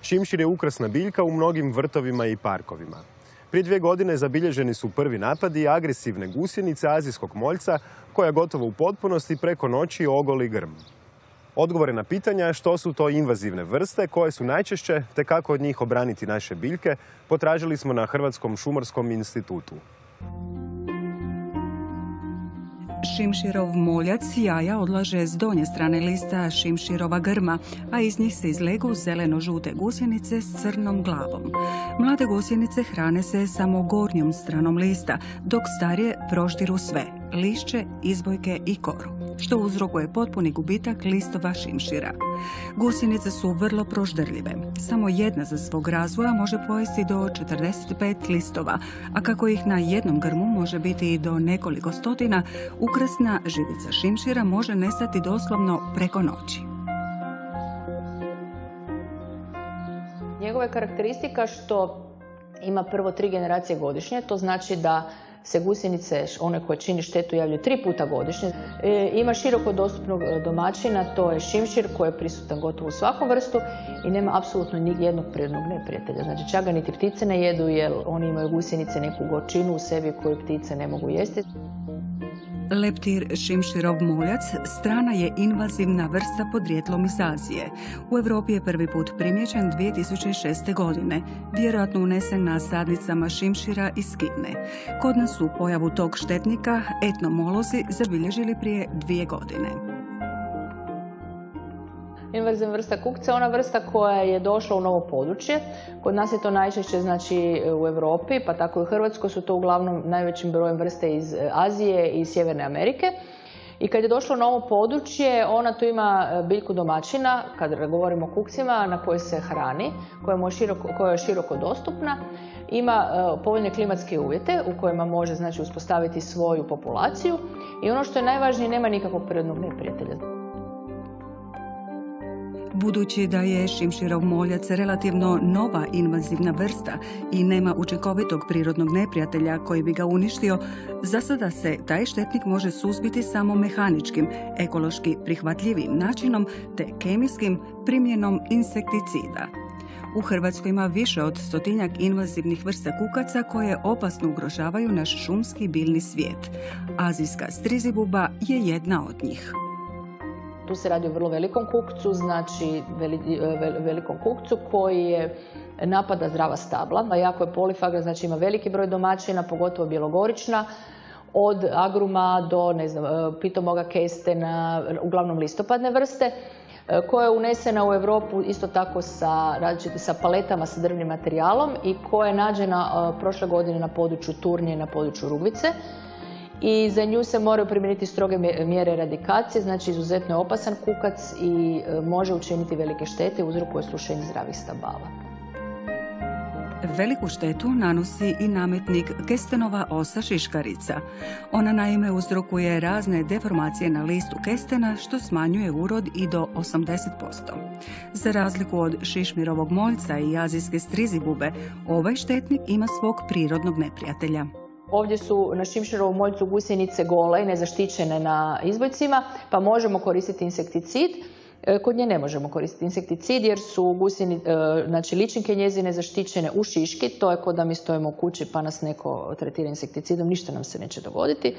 Šimšir je ukrasna biljka u mnogim vrtovima i parkovima. Prije 2 godine zabilježeni su prvi napadi agresivne gusjenice azijskog moljca koja gotovo u potpunosti preko noći ogoli grm. Odgovore na pitanja što su to invazivne vrste, koje su najčešće te kako od njih obraniti naše biljke, potražili smo na Hrvatskom šumarskom institutu. Šimširov moljac jaja odlaže s donje strane lista šimširova grma, a iz njih se izlegu zeleno-žute gusjenice s crnom glavom. Mlade gusjenice hrane se samo gornjom stranom lista, dok starije proštiru sve, lišće, izbojke i koru, što uzrokuje potpuni gubitak listova šimšira. Gusjenice su vrlo proždrljive. Samo jedna za svog razvoja može pojesti do 45 listova, a kako ih na jednom grmu može biti i do nekoliko stotina, ukrasna živica šimšira može nestati doslovno preko noći. Njegova je karakteristika što ima prvo 3 generacije godišnje, to znači da se gusjenice, one koje čini štetu, javljaju 3 puta godišnje. Ima široko dostupnog domaćina, to je šimšir koji je prisutan gotovo u svakom vrstu i nema apsolutno ni jednog prirodnog neprijatelja. Znači čak ga niti ptice ne jedu jer oni imaju gusjenice neku gorčinu u sebi koju ptice ne mogu jesti. Leptir šimširov moljac strana je invazivna vrsta podrijetlom iz Azije. U Europi je prvi put primijećen 2006. godine, vjerojatno unesen na sadnicama šimšira iz Kine. Kod nas su pojavu tog štetnika etnomolozi zabilježili prije 2 godine. Invazivna vrsta kukca je ona vrsta koja je došla u novo područje. Kod nas je to najčešće znači u Europi, pa tako i u Hrvatskoj su to uglavnom najvećim brojem vrste iz Azije i Sjeverne Amerike. I kad je došlo u novo područje, ona tu ima biljku domaćina, kad govorimo o kukcima, na kojoj se hrani, koja je široko dostupna. Ima povoljne klimatske uvjete u kojima može znači uspostaviti svoju populaciju i ono što je najvažnije, nema nikakvog prirodnog neprijatelja. Budući da je šimširov moljac relativno nova invazivna vrsta i nema učinkovitog prirodnog neprijatelja koji bi ga uništio, za sada se taj štetnik može suzbiti samo mehaničkim, ekološki prihvatljivim načinom te kemijskim primjenom insekticida. U Hrvatskoj ima više od 100-tinjak invazivnih vrsta kukaca koje opasno ugrožavaju naš šumski biljni svijet. Azijska strizibuba je jedna od njih. Tu se radi o vrlo velikom kukcu, znači velikom kukcu koji je napada zdrava stabla. Jako je polifagna, znači ima veliki broj domaćina, pogotovo bjelogorična, od agruma do pitomoga kestena, uglavnom listopadne vrste, koja je unesena u Europu isto tako sa paletama sa drvnim materijalom i koja je nađena prošle godine na području Turnje i na području Rugvice. I za nju se moraju primijeniti stroge mjere eradikacije, znači izuzetno je opasan kukac i može učiniti velike štete i uzrokuje slušenje zdravih stabala. Veliku štetu nanosi i nametnik kestenova osa šiškarica. Ona naime uzrokuje razne deformacije na listu kestena što smanjuje urod i do 80%. Za razliku od šišmirovog moljca i azijske strizibube, ovaj štetnik ima svog prirodnog neprijatelja. Ovdje su na šimširovom moljcu gusjenice gole i nezaštićene na izbojcima, pa možemo koristiti insekticid. Kod nje ne možemo koristiti insekticid jer su znači ličinke njezine zaštićene u šiški. To je kod da mi stojimo u kući pa nas neko tretira insekticidom, ništa nam se neće dogoditi.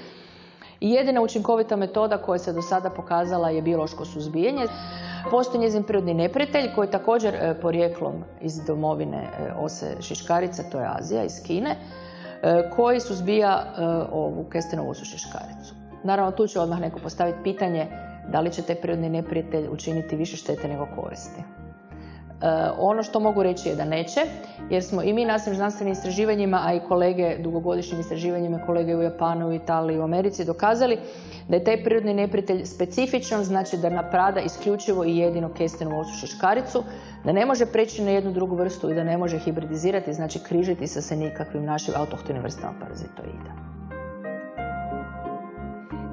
I jedina učinkovita metoda koja se do sada pokazala je biološko suzbijanje. Postoji njezin prirodni neprijatelj koji je također porijeklom iz domovine ose šiškarica, to je Azija, iz Kine, koji suzbija ovu kestenovu osu šiškaricu. Naravno, tu će odmah neko postaviti pitanje da li će taj prirodni neprijatelj učiniti više štete nego koristi. Ono što mogu reći je da neće, jer smo i mi našim znanstvenim istraživanjima, a i kolege dugogodišnjim istraživanjima, kolege u Japanu, u Italiji, u Americi dokazali da je taj prirodni neprijatelj specifičan, znači da napada isključivo i jedino kestenovu osu šiškaricu, da ne može preći na jednu drugu vrstu i da ne može hibridizirati, znači križiti se sa nikakvim našim autohtonim vrstama parazitoida.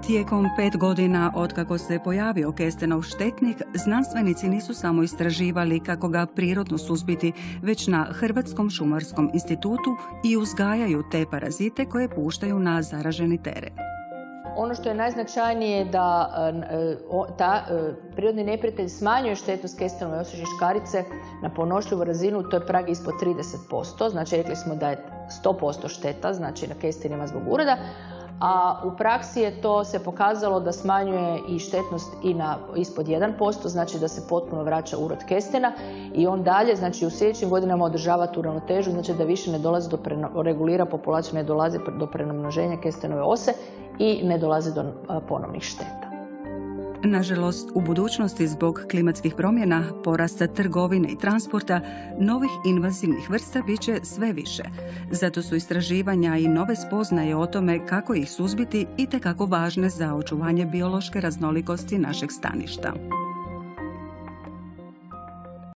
Tijekom 5 godina otkako se pojavio kestenov štetnik, znanstvenici nisu samo istraživali kako ga prirodno suzbiti, već na Hrvatskom šumarskom institutu i uzgajaju te parazite koje puštaju na zaraženi teren. Ono što je najznačajnije je da prirodni neprijatelj smanjuje štetnost kestenove osuše škarice na podnošljivu razinu, to je prag ispod 30%, znači rekli smo da je 100% šteta, znači na kestenima zbog uroda, a u praksi je to se pokazalo da smanjuje i štetnost i na ispod 1%, znači da se potpuno vraća urod kestena i on dalje, znači u sljedećim godinama održava tu ravnotežu, znači da više ne dolazi regulira populaciju, ne dolazi do premnoženja kestenove ose i ne dolazi do ponovnih šteta. Nažalost, u budućnosti zbog klimatskih promjena, porasta trgovine i transporta, novih invazivnih vrsta bit će sve više. Zato su istraživanja i nove spoznaje o tome kako ih suzbiti itekako važne za očuvanje biološke raznolikosti našeg staništa.